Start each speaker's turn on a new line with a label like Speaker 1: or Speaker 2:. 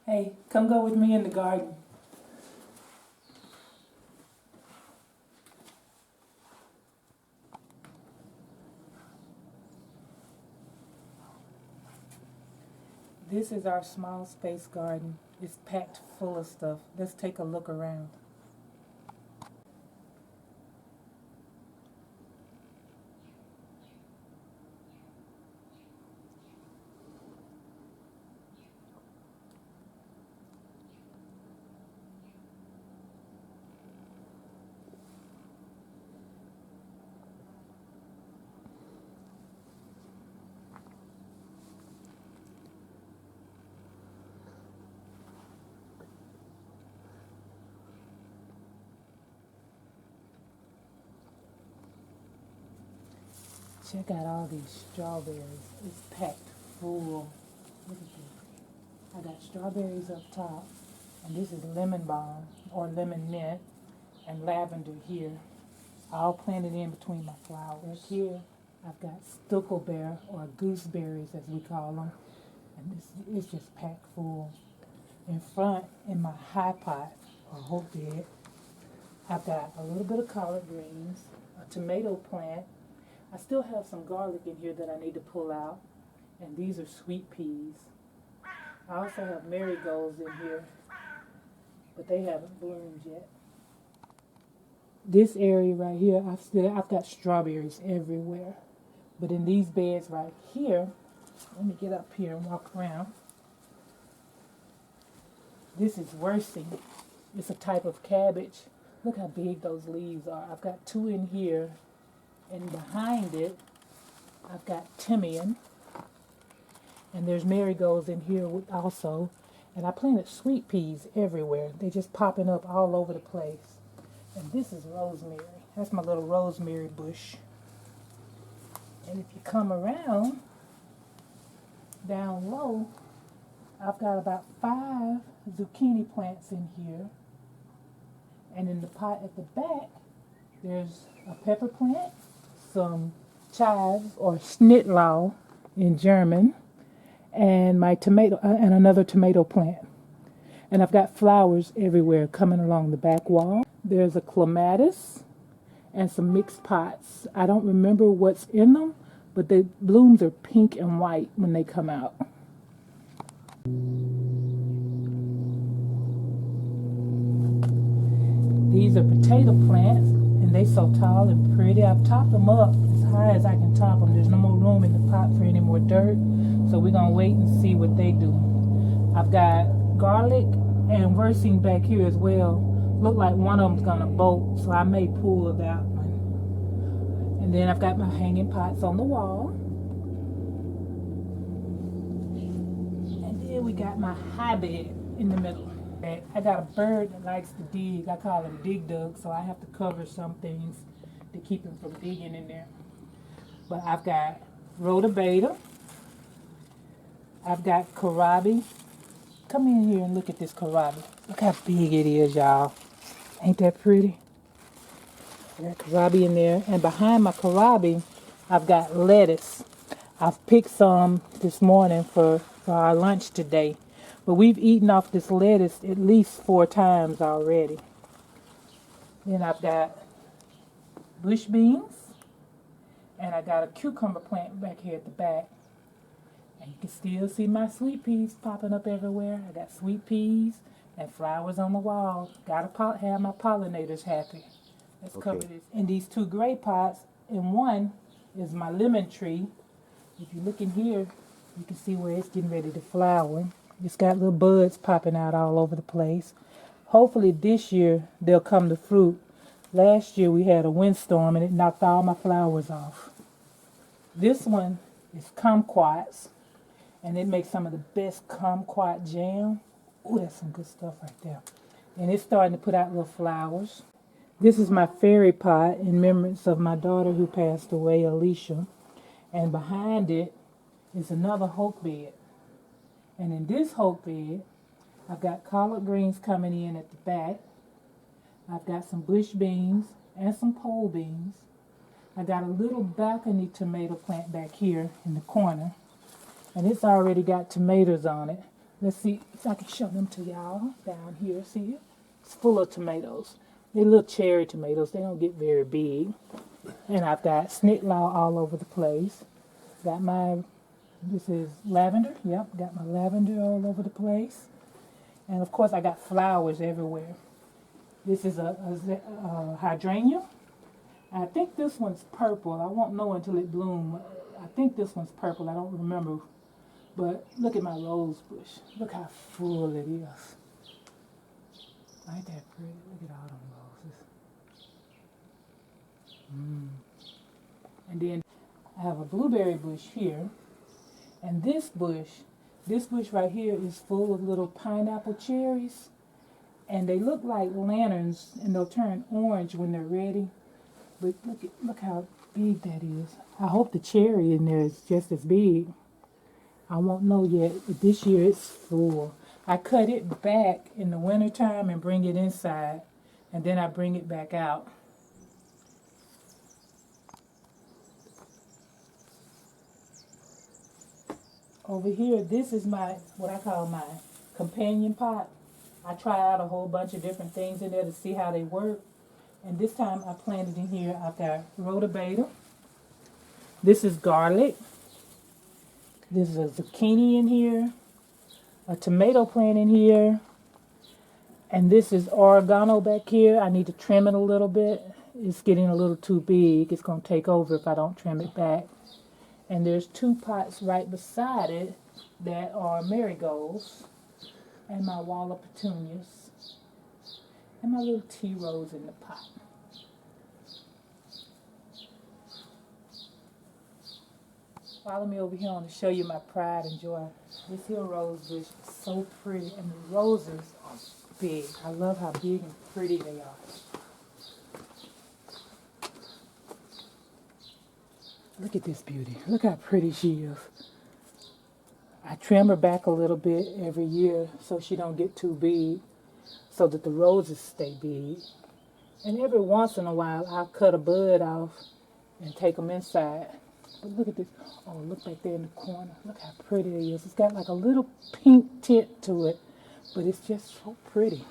Speaker 1: Hey, come go with me in the garden. This is our small space garden. It's packed full of stuff. Let's take a look around. Check out all these strawberries. It's packed full. Look at this. I got strawberries up top, and this is lemon balm or lemon mint, and lavender here. All planted in between my flowers. Here, I've got stickleberry or gooseberries as we call them, and this is just packed full. In front, in my high pot or hope bed, I've got a little bit of collard greens, a tomato plant. I still have some garlic in here that I need to pull out, and these are sweet peas. I also have marigolds in here, but they haven't bloomed yet. This area right here, I've got strawberries everywhere, but in these beds right here, let me get up here and walk around. This is worsing. It's a type of cabbage. Look how big those leaves are. I've got two in here. And behind it, I've got timian. And there's marigolds in here also. And I planted sweet peas everywhere. They're just popping up all over the place. And this is rosemary. That's my little rosemary bush. And if you come around, down low, I've got about 5 zucchini plants in here. And in the pot at the back, there's a pepper plant, some chives or Schnittlauch in German, and my tomato and another tomato plant. And I've got flowers everywhere coming along the back wall. There's a clematis and some mixed pots. I don't remember what's in them, but the blooms are pink and white when they come out. These are potato plants, and they so tall and pretty. I've topped them up as high as I can top them. There's no more room in the pot for any more dirt, so we're going to wait and see what they do. I've got garlic and worsing back here as well. Look like one of them's going to bolt, so I may pull that one. And then I've got my hanging pots on the wall. And then we got my high bed in the middle. I got a bird that likes to dig. I call him Dig Dug, so I have to cover some things to keep him from digging in there. But I've got rutabaga. I've got kohlrabi. Come in here and look at this kohlrabi. Look how big it is, y'all. Ain't that pretty? I got kohlrabi in there. And behind my kohlrabi, I've got lettuce. I've picked some this morning for our lunch today. But we've eaten off this lettuce at least 4 times already. Then I've got bush beans. And I got a cucumber plant back here at the back. And you can still see my sweet peas popping up everywhere. I got sweet peas and flowers on the wall. Gotta have my pollinators happy. Let's cover this. In these 2 gray pots, in one is my lemon tree. If you look in here, you can see where it's getting ready to flower. It's got little buds popping out all over the place. Hopefully this year they'll come to fruit. Last year we had a windstorm and it knocked all my flowers off. This one is kumquats, and it makes some of the best kumquat jam. Ooh, that's some good stuff right there. And it's starting to put out little flowers. This is my fairy pot in remembrance of my daughter who passed away, Alicia. And behind it is another hope bed. And in this hope bed, I've got collard greens coming in at the back. I've got some bush beans and some pole beans. I got a little balcony tomato plant back here in the corner. And it's already got tomatoes on it. Let's see if I can show them to y'all down here. See it? It's full of tomatoes. They're little cherry tomatoes. They don't get very big. And I've got snitlaw all over the place. Got my, this is lavender. Yep, got my lavender all over the place. And of course I got flowers everywhere. This is a hydrangea. I think this one's purple. I won't know until it blooms. I think this one's purple. I don't remember. But look at my rose bush. Look how full it is. Ain't that pretty? Look at all them roses. And then I have a blueberry bush here. And this bush right here is full of little pineapple cherries. And they look like lanterns, and they'll turn orange when they're ready. But look how big that is. I hope the cherry in there is just as big. I won't know yet, but this year it's full. I cut it back in the wintertime and bring it inside, and then I bring it back out. Over here, this is what I call my companion pot. I try out a whole bunch of different things in there to see how they work. And this time I planted in here, I've got rutabaga. This is garlic. There's a zucchini in here, a tomato plant in here, and this is oregano back here. I need to trim it a little bit. It's getting a little too big. It's going to take over if I don't trim it back. And there's 2 pots right beside it that are marigolds, and my wall of petunias, and my little tea rose in the pot. Follow me over here. I want to show you my pride and joy. This here rose bush is so pretty, and the roses are big. I love how big and pretty they are. Look at this beauty. Look how pretty she is. I trim her back a little bit every year so she don't get too big, so that the roses stay big. And every once in a while, I'll cut a bud off and take them inside. But look at this. Oh, look back there in the corner. Look how pretty it is. It's got like a little pink tint to it, but it's just so pretty.